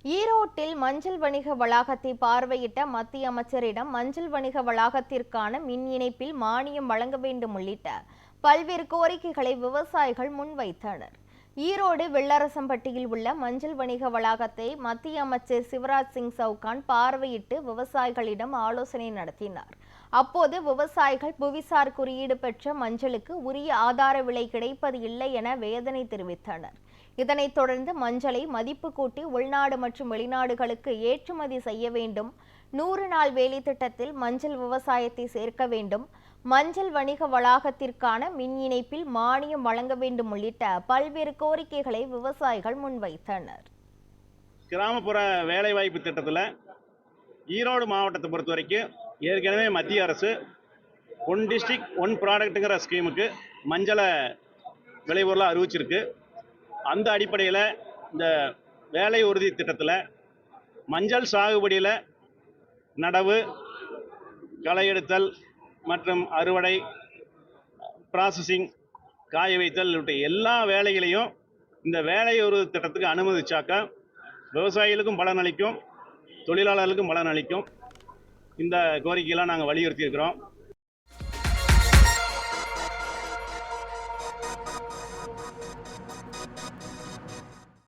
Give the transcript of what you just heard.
ஈரோட்டில் மஞ்சள் வணிக வளாகத்தை பார்வையிட்ட மத்திய அமைச்சரிடம் மஞ்சள் வணிக வளாகத்திற்கான மின் இணைப்பில் மானியம் வழங்க வேண்டும் உள்ளிட்ட பல்வேறு கோரிக்கைகளை விவசாயிகள் முன்வைத்தனர். ஈரோடு வெள்ளரசம்பட்டியில் உள்ள மஞ்சள் வணிக வளாகத்தை மத்திய அமைச்சர் சிவராஜ் சிங் சவுகான் பார்வையிட்டு விவசாயிகளிடம் ஆலோசனை நடத்தினார். அப்போது விவசாயிகள் புவிசார் குறியீடு பெற்ற மஞ்சளுக்கு உரிய ஆதார விலை கிடைப்பது இல்லை என வேதனை தெரிவித்தனர். இதனைத் தொடர்ந்து மஞ்சளை மதிப்பு கூட்டி உள்நாடு மற்றும் வெளிநாடுகளுக்கு ஏற்றுமதி செய்ய வேண்டும், 100 நாள் வேலை திட்டத்தில் மஞ்சள் விவசாயத்தை சேர்க்க வேண்டும், மஞ்சள் வணிக வளாகத்திற்கான மின் இணைப்பில் மானியம் வழங்க வேண்டும் உள்ளிட்ட பல்வேறு கோரிக்கைகளை விவசாயிகள் முன்வைத்தனர். கிராமப்புற வேலைவாய்ப்பு திட்டத்தில் ஈரோடு மாவட்டத்தை பொறுத்த வரைக்கும் ஏற்கனவே மத்திய அரசு ஒன் டிஸ்ட்ரிக்ட் ஒன் ப்ராடக்ட்டுங்கிற ஸ்கீமுக்கு மஞ்சளை விளைபொருளாக அறிவிச்சிருக்கு. அந்த அடிப்படையில் இந்த வேலை உறுதி திட்டத்தில் மஞ்சள் சாகுபடியில் நடவு, களை எடுத்தல் மற்றும் அறுவடை, ப்ராசஸிங், காய வைத்தல் உள்ளிட்ட எல்லா வேலைகளையும் இந்த வேலை உறுதி திட்டத்துக்கு அனுமதிச்சாக்கா விவசாயிகளுக்கும் பலன் அளிக்கும், தொழிலாளர்களுக்கும் பலன் அளிக்கும். இந்த கோரிக்கையெல்லாம் நாங்கள் வலியுறுத்தி இருக்கிறோம்.